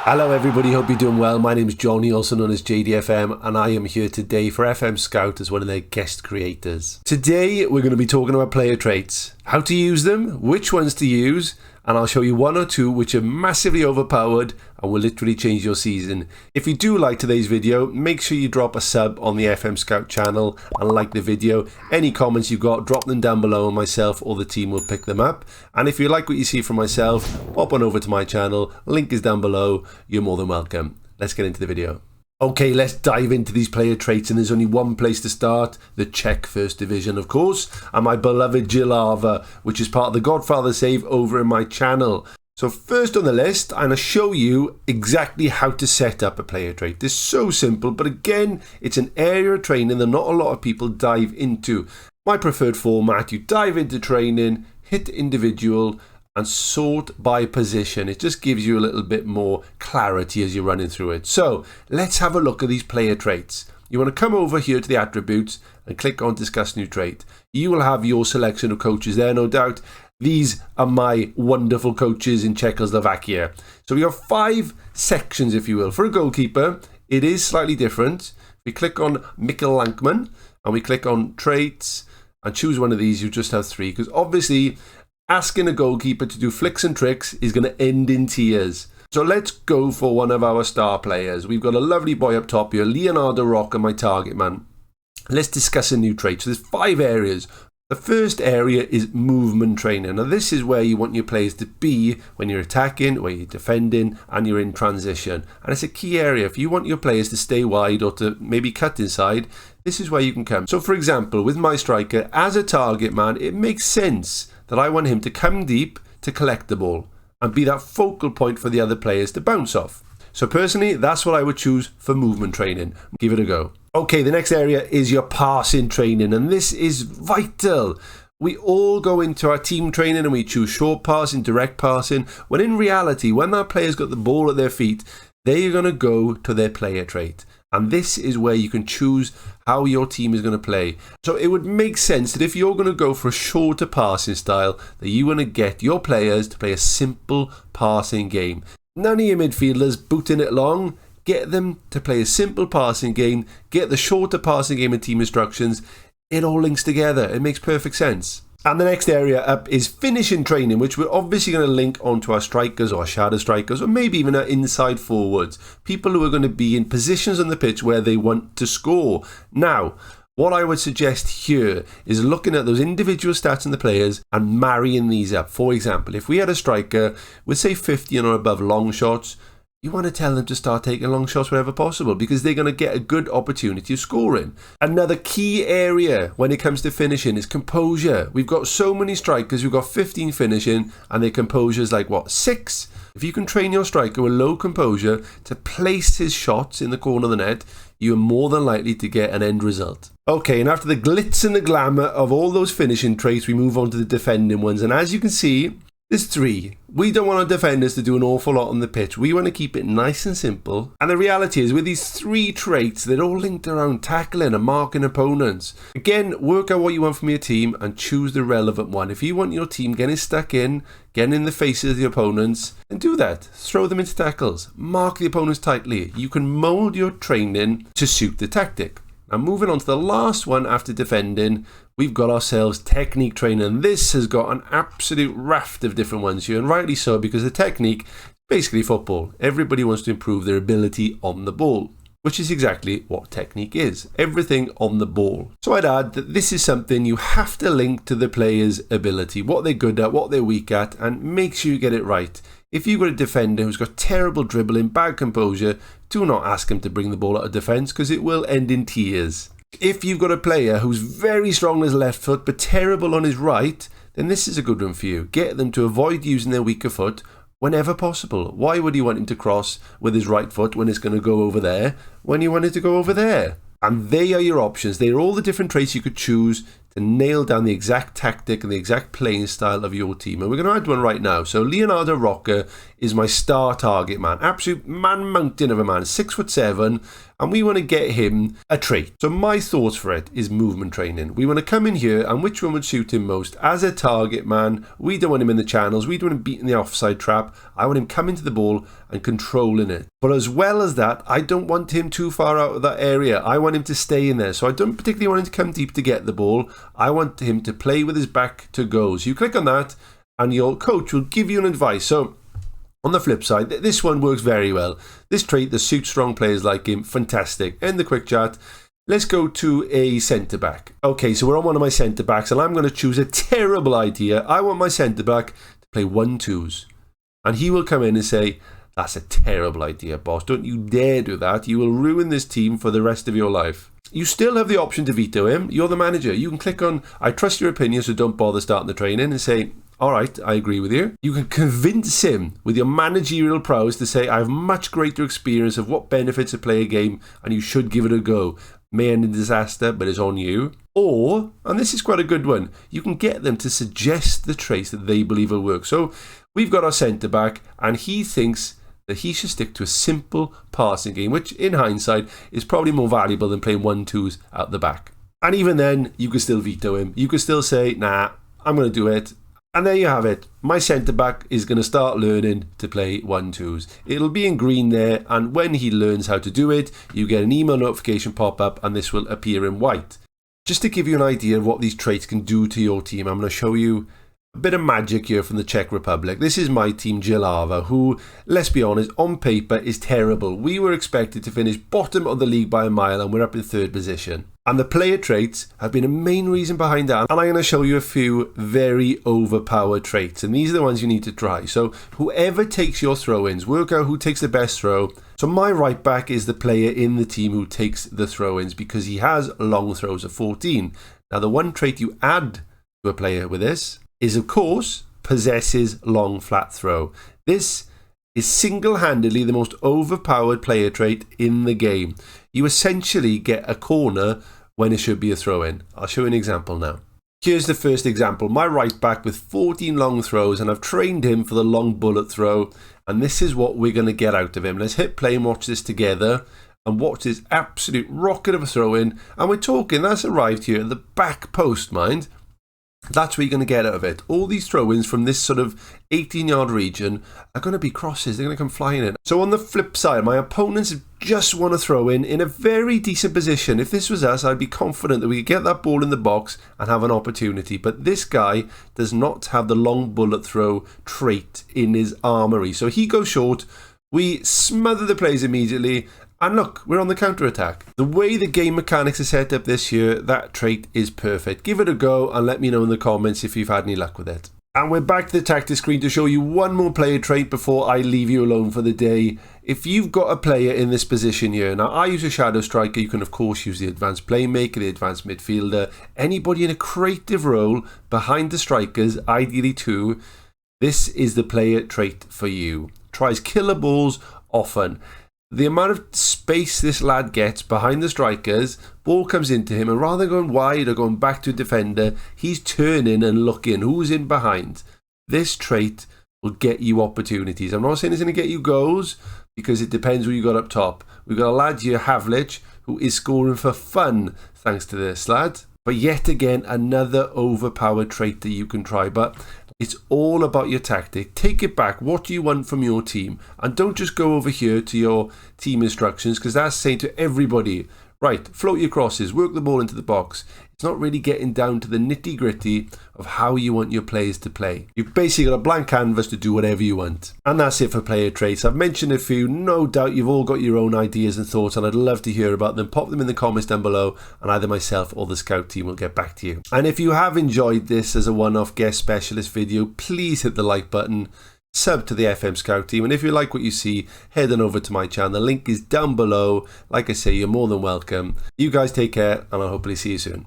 Hello everybody, hope you're doing well. My name is Jonny, also known as JDFM, and I am here today for FM Scout as one of their guest creators. Today we're going to be talking about player traits, how to use them, which ones to use, and I'll show you one or two which are massively overpowered and will literally change your season. If you do like today's video, make sure you drop a sub on the FM Scout channel and like the video. Any comments you've got, drop them down below and myself or the team will pick them up. And if you like what you see from myself, hop on over to my channel, link is down below. You're more than welcome. Let's get into the video. Okay, let's dive into these player traits, and there's only one place to start, the Czech First Division, of course, and my beloved Jilava, which is part of the Godfather save over in my channel. So first on the list, I'm going to show you exactly how to set up a player trait. This is so simple, but again, it's an area of training that not a lot of people dive into. My preferred format, you dive into training, hit individual, and sort by position. It just gives you a little bit more clarity as you're running through it. So let's have a look at these player traits. You want to come over here to the attributes and click on discuss new trait. You will have your selection of coaches there, no doubt. These are my wonderful coaches in Czechoslovakia. So we have 5 sections, if you will. For a goalkeeper, it is slightly different. We click on Mikkel Lankman and we click on traits and choose one of these. You just have 3, because obviously asking a goalkeeper to do flicks and tricks is going to end in tears. So let's go for one of our star players. We've got a lovely boy up top here, Leonardo Rocca, my target man. Let's discuss a new trait. So there's 5 areas. The first area is movement training. Now this is where you want your players to be when you're attacking, where you're defending, and you're in transition. And it's a key area. If you want your players to stay wide or to maybe cut inside, this is where you can come. So for example, with my striker, as a target man, it makes sense that I want him to come deep to collect the ball and be that focal point for the other players to bounce off. So personally, that's what I would choose for movement training. Give it a go. Okay, the next area is your passing training, and this is vital. We all go into our team training and we choose short passing, direct passing, when in reality, when that player's got the ball at their feet, they're going to go to their player trait. And this is where you can choose how your team is going to play. So it would make sense that if you're going to go for a shorter passing style, that you want to get your players to play a simple passing game. None of your midfielders booting it long. Get them to play a simple passing game. Get the shorter passing game and team instructions. It all links together. It makes perfect sense. And the next area up is finishing training, which we're obviously going to link onto our strikers or our shadow strikers, or maybe even our inside forwards. People who are going to be in positions on the pitch where they want to score. Now, what I would suggest here is looking at those individual stats in the players and marrying these up. For example, if we had a striker with say 50 or above long shots, you want to tell them to start taking long shots wherever possible, because they're going to get a good opportunity of scoring. Another key area when it comes to finishing is composure. We've got so many strikers who've got 15 finishing and their composure is like, what, 6? If you can train your striker with low composure to place his shots in the corner of the net, you are more than likely to get an end result. Okay, and after the glitz and the glamour of all those finishing traits, we move on to the defending ones. And as you can see, there's 3. We don't want our defenders to do an awful lot on the pitch. We want to keep it nice and simple. And the reality is, with these 3 traits, they're all linked around tackling and marking opponents. Again, work out what you want from your team and choose the relevant one. If you want your team getting stuck in, getting in the faces of the opponents, then do that. Throw them into tackles. Mark the opponents tightly. You can mould your training to suit the tactic. Now moving on to the last one after defending, we've got ourselves technique training. This has got an absolute raft of different ones here, and rightly so, because the technique is basically football. Everybody wants to improve their ability on the ball, which is exactly what technique is. Everything on the ball. So I'd add that this is something you have to link to the player's ability, what they're good at, what they're weak at, and make sure you get it right. If you've got a defender who's got terrible dribbling, bad composure, do not ask him to bring the ball out of defence, because it will end in tears. If you've got a player who's very strong on his left foot but terrible on his right, then this is a good one for you. Get them to avoid using their weaker foot whenever possible. Why would you want him to cross with his right foot when it's going to go over there, when you want it to go over there? And they are your options. They are all the different traits you could choose to nail down the exact tactic and the exact playing style of your team. And we're going to add one right now. So Leonardo Rocca is my star target man. Absolute man-mountain of a man, 6'7", and we want to get him a trait. So my thoughts for it is movement training. We want to come in here, and which one would suit him most? As a target man, we don't want him in the channels. We don't want him beating the offside trap. I want him coming to the ball and controlling it. But as well as that, I don't want him too far out of that area. I want him to stay in there. So I don't particularly want him to come deep to get the ball. I want him to play with his back to goal. So you click on that and your coach will give you an advice. So on the flip side, this one works very well. This trait that suits strong players like him, fantastic. End the quick chat. Let's go to a centre-back. Okay, so we're on one of my centre-backs, and I'm going to choose a terrible idea. I want my centre-back to play 1-2s. And he will come in and say, that's a terrible idea, boss. Don't you dare do that. You will ruin this team for the rest of your life. You still have the option to veto him. You're the manager. You can click on, I trust your opinion, so don't bother starting the training, and say, all right, I agree with you. You can convince him with your managerial prowess to say, I have much greater experience of what benefits a player game, and you should give it a go. May end in disaster, but it's on you. Or, and this is quite a good one, you can get them to suggest the traits that they believe will work. So we've got our centre-back, and he thinks that he should stick to a simple passing game, which in hindsight is probably more valuable than playing 1-2s out the back. And even then, you can still veto him. You can still say, nah, I'm going to do it. And there you have it. My centre-back is going to start learning to play 1-2s. It'll be in green there, and when he learns how to do it, you get an email notification pop up, and this will appear in white. Just to give you an idea of what these traits can do to your team, I'm going to show you a bit of magic here from the Czech Republic. This is my team, Jilava, who, let's be honest, on paper is terrible. We were expected to finish bottom of the league by a mile, and we're up in 3rd position. And the player traits have been a main reason behind that. And I'm going to show you a few very overpowered traits. And these are the ones you need to try. So whoever takes your throw-ins, work out who takes the best throw. So my right back is the player in the team who takes the throw-ins because he has long throws of 14. Now the one trait you add to a player with this is, of course, possesses long flat throw. This is single-handedly the most overpowered player trait in the game. You essentially get a corner when it should be a throw-in. I'll show you an example now. Here's the first example. My right back with 14 long throws, and I've trained him for the long bullet throw, and this is what we're going to get out of him. Let's hit play and watch this together, and watch this absolute rocket of a throw-in, and we're talking, that's arrived here at the back post, mind. That's what you're going to get out of it. All these throw-ins from this sort of 18-yard region are going to be crosses. They're going to come flying in. So on the flip side, my opponents just want to throw in a very decent position. If this was us, I'd be confident that we could get that ball in the box and have an opportunity. But this guy does not have the long bullet throw trait in his armory. So he goes short. We smother the plays immediately. And look, we're on the counter-attack. The way the game mechanics are set up this year, that trait is perfect. Give it a go and let me know in the comments if you've had any luck with it. And we're back to the tactics screen to show you one more player trait before I leave you alone for the day. If you've got a player in this position here, now I use a shadow striker, you can of course use the advanced playmaker, the advanced midfielder, anybody in a creative role behind the strikers, ideally 2. This is the player trait for you. Tries killer balls often. The amount of space this lad gets behind the strikers, ball comes into him, and rather than going wide or going back to a defender, he's turning and looking who's in behind. This trait will get you opportunities. I'm not saying it's going to get you goals, because it depends who you got up top. We've got a lad here, Havlich, who is scoring for fun thanks to this lad. But yet again, another overpowered trait that you can try. But it's all about your tactic. Take it back. What do you want from your team? And don't just go over here to your team instructions, because that's saying to everybody, right, float your crosses, work the ball into the box. It's not really getting down to the nitty-gritty of how you want your players to play. You've basically got a blank canvas to do whatever you want. And that's it for player traits. I've mentioned a few. No doubt you've all got your own ideas and thoughts, and I'd love to hear about them. Pop them in the comments down below, and either myself or the Scout team will get back to you. And if you have enjoyed this as a one-off guest specialist video, please hit the like button. Sub to the FM Scout team, and if you like what you see, head on over to my channel. The link is down below. Like I say, you're more than welcome. You guys take care, and I'll hopefully see you soon.